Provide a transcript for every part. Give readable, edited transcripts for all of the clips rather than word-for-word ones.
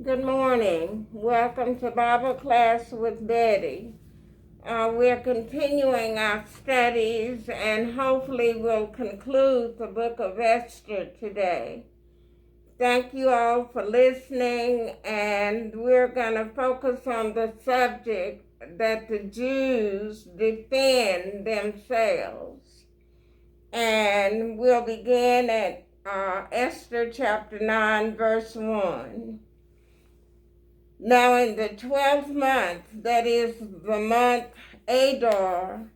Good morning. Welcome to Bible Class with Betty. We're continuing our studies and hopefully we'll conclude the book of Esther today. Thank you all for listening, and we're going to focus on the subject that the Jews defend themselves. And we'll begin at Esther chapter 9, verse 1. Now in the 12th month, that is the month Adar,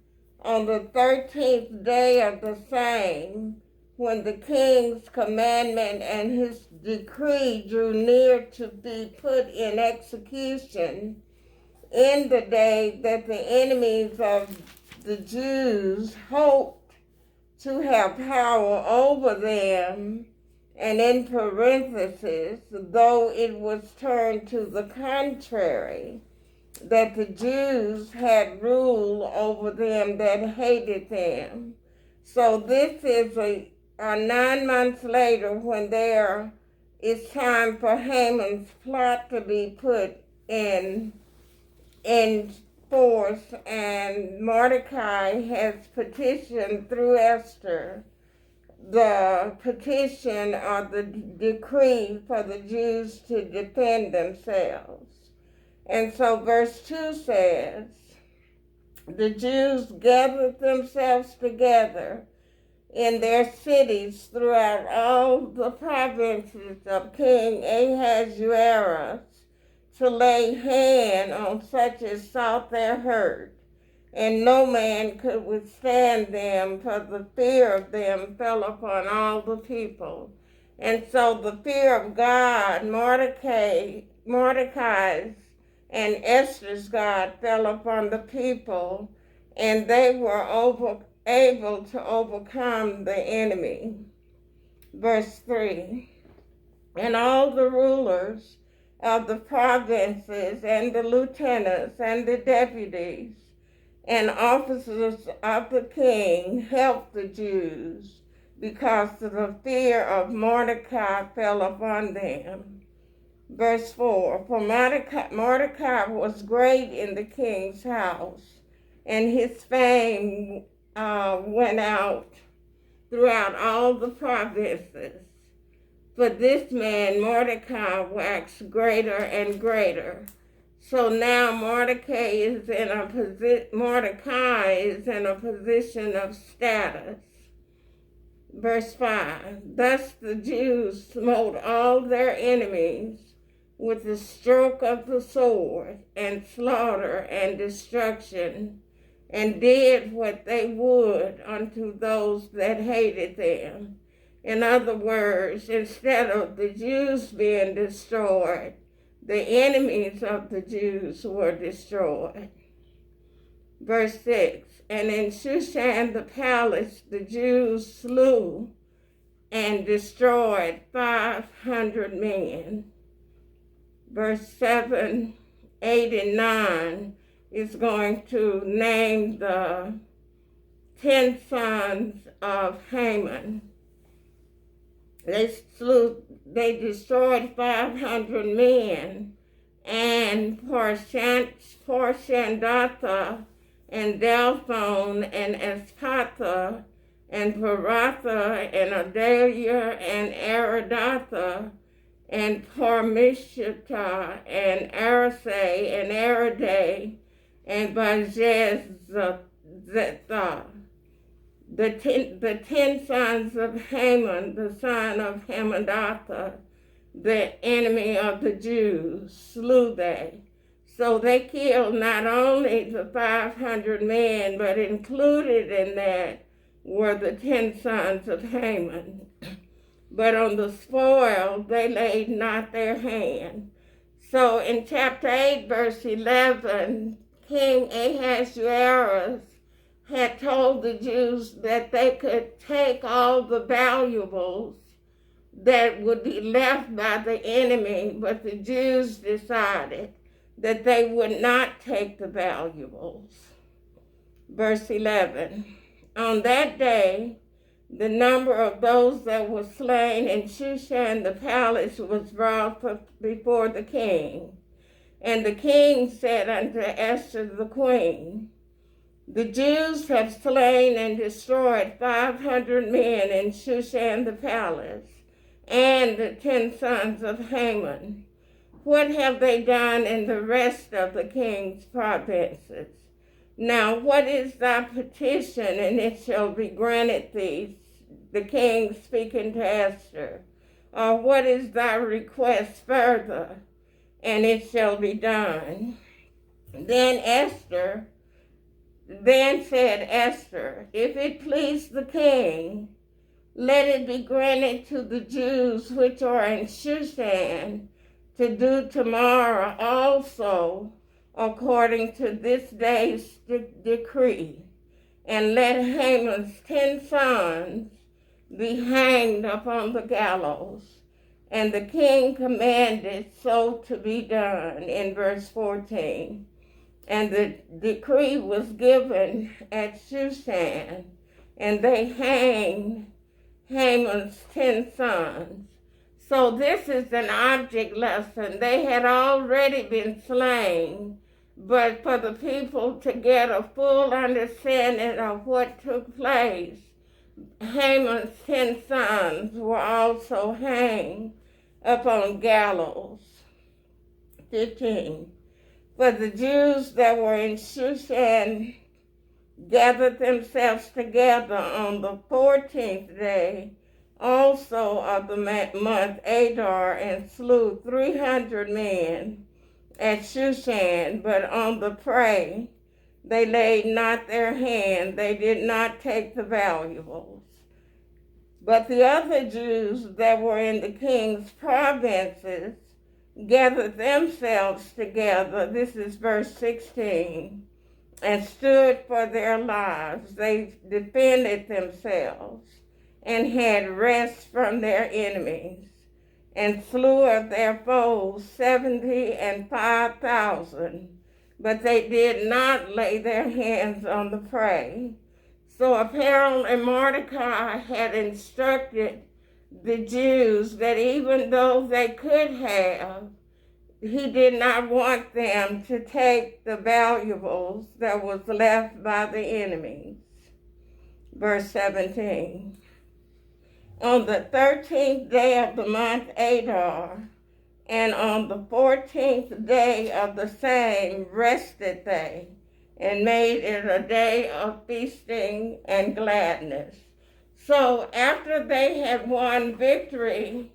on the 13th day of the same, when the king's commandment and his decree drew near to be put in execution, in the day that the enemies of the Jews hoped to have power over them, and in parentheses, though it was turned to the contrary, that the Jews had rule over them that hated them. So this is a 9 months later, when it's time for Haman's plot to be put in force, and Mordecai has petitioned through Esther the petition or the decree for the Jews to defend themselves. And so verse 2 says, the Jews gathered themselves together in their cities throughout all the provinces of King Ahasuerus to lay hand on such as sought their hurt. And no man could withstand them, for the fear of them fell upon all the people. And so the fear of God, Mordecai's and Esther's God, fell upon the people, and they were able to overcome the enemy. Verse 3, and all the rulers of the provinces and the lieutenants and the deputies and officers of the king helped the Jews, because the fear of Mordecai fell upon them. Verse 4, for Mordecai was great in the king's house, and his fame went out throughout all the provinces. For this man Mordecai waxed greater and greater. So now Mordecai is in a position of status. Verse 5, thus the Jews smote all their enemies with the stroke of the sword, and slaughter and destruction, and did what they would unto those that hated them. In other words, instead of the Jews being destroyed, the enemies of the Jews were destroyed. Verse 6, and in Shushan the palace the Jews slew and destroyed 500 men. Verse 7, 8, and 9 is going to name the 10 sons of Haman. They destroyed 500 men, and Parshandatha, and Dalphon, and Espatha, and Paratha, and Adalia, and Aridatha, and Parmishata, and Arasai, and Ariday, and Bajezatha. The 10 sons of Haman, the son of Hammedatha, the enemy of the Jews, slew they. So they killed not only the 500 men, but included in that were the 10 sons of Haman. But on the spoil they laid not their hand. So in chapter 8, verse 11, King Ahasuerus had told the Jews that they could take all the valuables that would be left by the enemy, but the Jews decided that they would not take the valuables. Verse 11, on that day The number of those that were slain in Shushan the palace was brought before the king. And the king said unto Esther the queen, the Jews have slain and destroyed 500 men in Shushan the palace, and the 10 sons of Haman. What have they done in the rest of the king's provinces? Now what is thy petition, and it shall be granted thee? The king speaking to Esther. Or what is thy request further? And it shall be done. Then said Esther, if it please the king, let it be granted to the Jews which are in Shushan to do tomorrow also according to this day's decree, and let Haman's 10 sons be hanged upon the gallows. And the king commanded so to be done, in verse 14. And the decree was given at Shushan, and they hanged Haman's 10 sons. So this is an object lesson. They had already been slain, but for the people to get a full understanding of what took place, Haman's 10 sons were also hanged upon gallows. 15. For the Jews that were in Shushan gathered themselves together on the 14th day also of the month Adar, and slew 300 men at Shushan, but on the prey they laid not their hand, they did not take the valuables. But the other Jews that were in the king's provinces gathered themselves together, this is verse 16, and stood for their lives. They defended themselves and had rest from their enemies, and slew of their foes 75,000, but they did not lay their hands on the prey. So apparently Mordecai had instructed the Jews that even though they could have, he did not want them to take the valuables that was left by the enemies. Verse 17. On the 13th day of the month Adar, and on the 14th day of the same rested they, and made it a day of feasting and gladness. So after they had won victory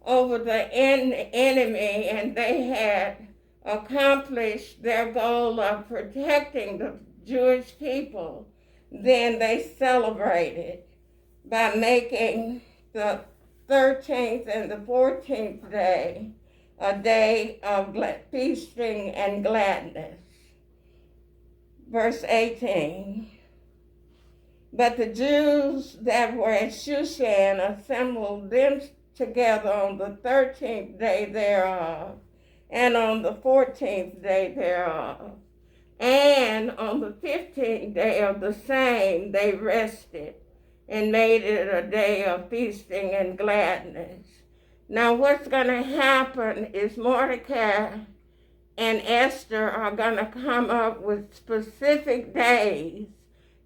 over the enemy, and they had accomplished their goal of protecting the Jewish people, then they celebrated by making the 13th and the 14th day a day of feasting and gladness. Verse 18. But the Jews that were at Shushan assembled them together on the 13th day thereof, and on the 14th day thereof, and on the 15th day of the same they rested, and made it a day of feasting and gladness. Now what's going to happen is Mordecai and Esther are going to come up with specific days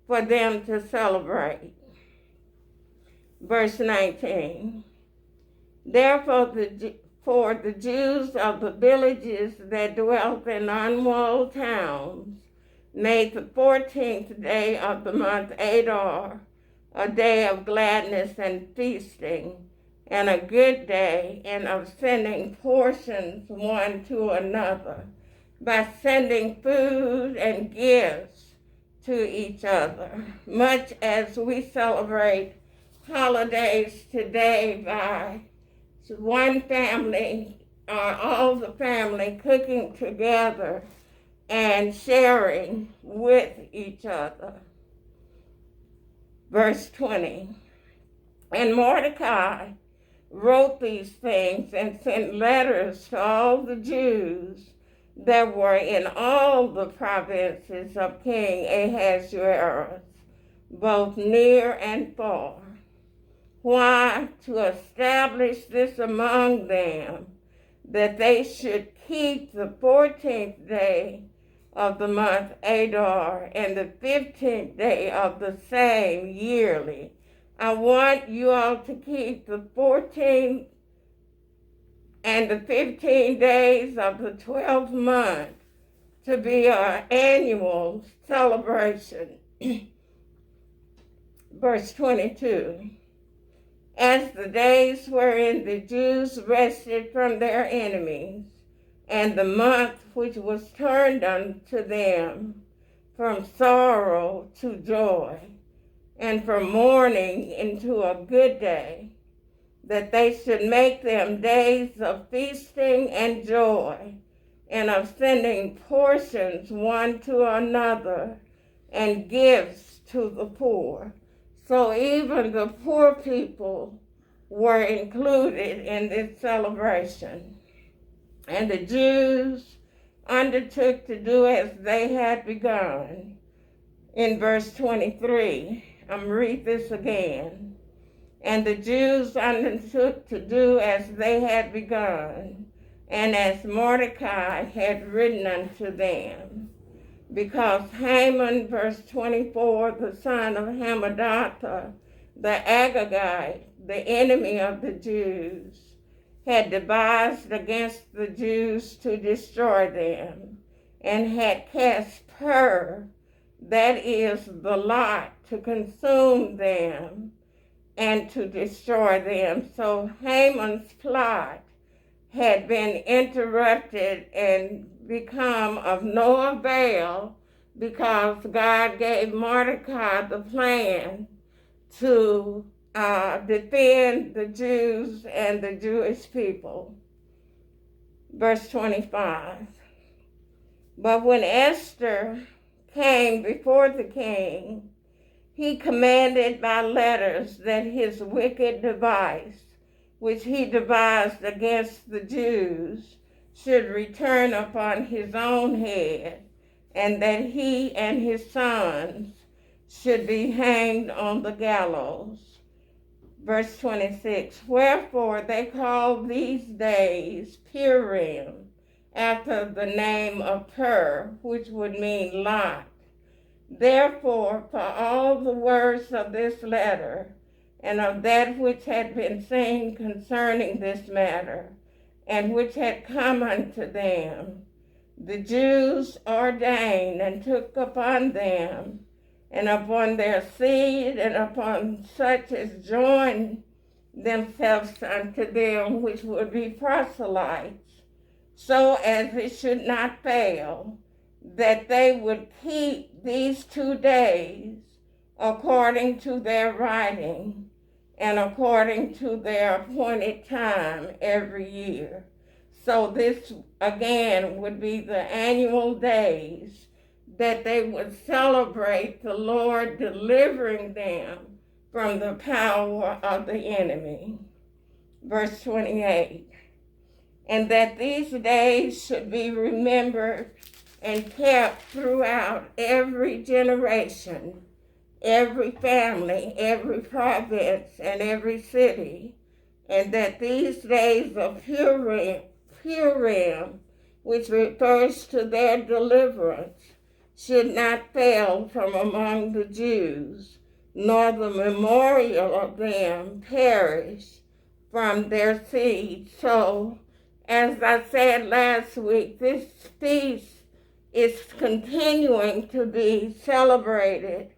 for them to celebrate. Verse 19. Therefore for the Jews of the villages that dwelt in unwalled towns made the 14th day of the month Adar a day of gladness and feasting, and a good day, and of sending portions one to another, by sending food and gifts to each other, much as we celebrate holidays today by one family or all the family cooking together and sharing with each other. Verse 20, and Mordecai wrote these things and sent letters to all the Jews that were in all the provinces of King Ahasuerus, both near and far. Why? To establish this among them, that they should keep the 14th day of the month Adar and the 15th day of the same yearly. I want you all to keep the 14th and the 15 days of the 12th month to be our annual celebration. Verse 22. As the days wherein the Jews rested from their enemies, and the month which was turned unto them from sorrow to joy, and from mourning into a good day, that they should make them days of feasting and joy, and of sending portions one to another, and gifts to the poor. So even the poor people were included in this celebration. And the Jews undertook to do as they had begun. In verse 23, I'm going to read this again. And the Jews undertook to do as they had begun, and as Mordecai had written unto them. Because Haman, verse 24, the son of Hammedatha, the Agagite, the enemy of the Jews, had devised against the Jews to destroy them, and had cast pur, that is, the lot, to consume them and to destroy them. So Haman's plot had been interrupted and become of no avail, because God gave Mordecai the plan to defend the Jews and the Jewish people. Verse 25. But when Esther came before the king, he commanded by letters that his wicked device, which he devised against the Jews, should return upon his own head, and that he and his sons should be hanged on the gallows. Verse 26, wherefore they call these days Purim, after the name of Pur, which would mean lot. Therefore, for all the words of this letter, and of that which had been seen concerning this matter, and which had come unto them, the Jews ordained and took upon them, and upon their seed, and upon such as joined themselves unto them, which would be proselytes, so as it should not fail, that they would keep these 2 days according to their writing, and according to their appointed time every year. So this, again, would be the annual days that they would celebrate the Lord delivering them from the power of the enemy. Verse 28, and that these days should be remembered and kept throughout every generation, every family, every province, and every city, and that these days of Purim, which refers to their deliverance, should not fail from among the Jews, nor the memorial of them perish from their seed. So, as I said last week, this feast is continuing to be celebrated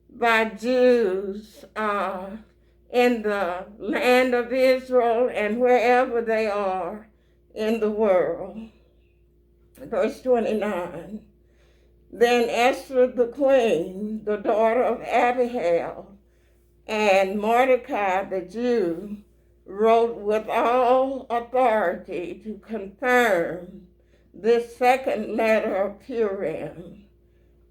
by Jews in the land of Israel and wherever they are in the world. Verse 29. Then Esther the queen, the daughter of Abihail, and Mordecai the Jew, wrote with all authority to confirm this second letter of Purim.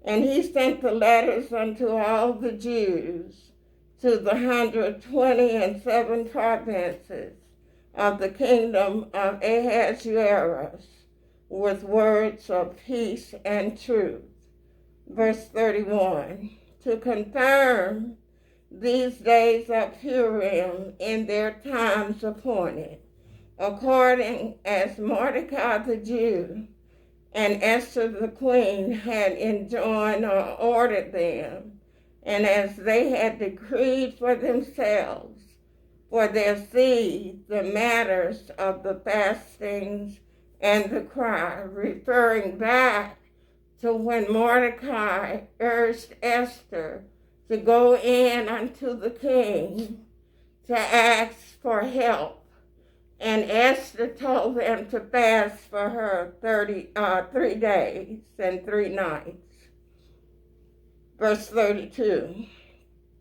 And he sent the letters unto all the Jews to the 127 provinces of the kingdom of Ahasuerus, with words of peace and truth. Verse 31, to confirm these days of Purim in their times appointed, according as Mordecai the Jew and Esther the queen had enjoined or ordered them, and as they had decreed for themselves, for their seed, the matters of the fastings and the cry, referring back to when Mordecai urged Esther to go in unto the king to ask for help. And Esther told them to fast for her 3 days and 3 nights. Verse 32.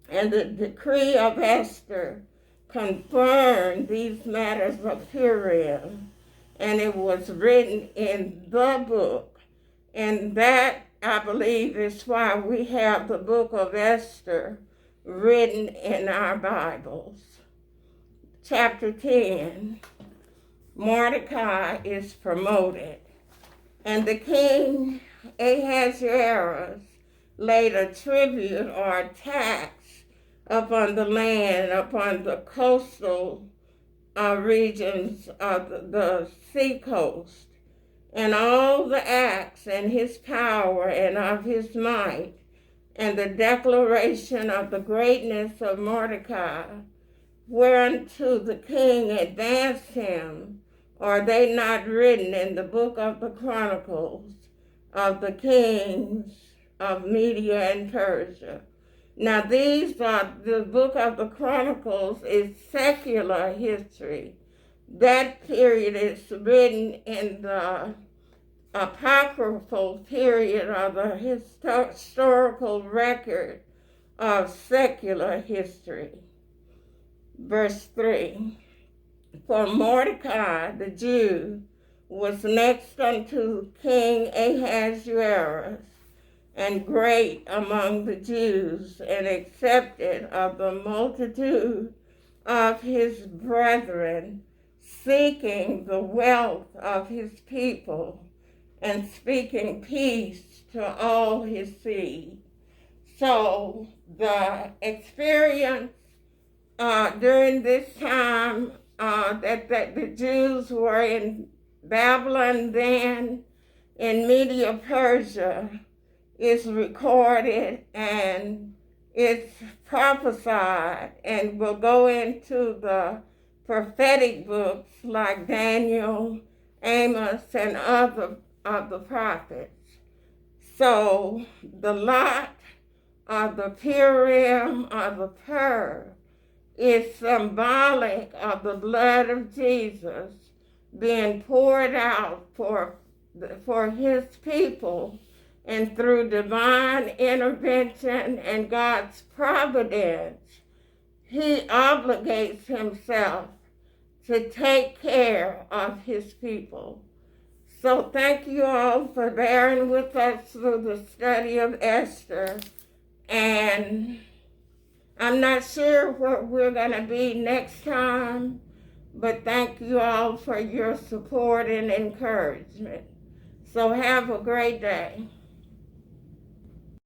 And the decree of Esther confirmed these matters of Purim, and it was written in the book. And that, I believe, is why we have the book of Esther written in our Bibles. Chapter 10, Mordecai is promoted. And the king Ahasuerus laid a tribute or a tax upon the land, upon the coastal regions of the sea coast, and all the acts and his power and of his might, and the declaration of the greatness of Mordecai, whereunto the king advanced him, are they not written in the book of the Chronicles of the kings of Media and Persia? Now these are, the book of the Chronicles is secular history. That period is written in the apocryphal period of the historical record of secular history. Verse 3, for Mordecai the Jew was next unto King Ahasuerus, and great among the Jews, and accepted of the multitude of his brethren, seeking the wealth of his people, and speaking peace to all his seed. So the experience during this time that the Jews were in Babylon then, in Media Persia, is recorded and it's prophesied, and will go into the prophetic books like Daniel, Amos, and other of the prophets. So the lot of the Purim or the pur is symbolic of the blood of Jesus being poured out for his people, and through divine intervention and God's providence, he obligates himself to take care of his people. So thank you all for bearing with us through the study of Esther. And I'm not sure where we're going to be next time, but thank you all for your support and encouragement. So have a great day.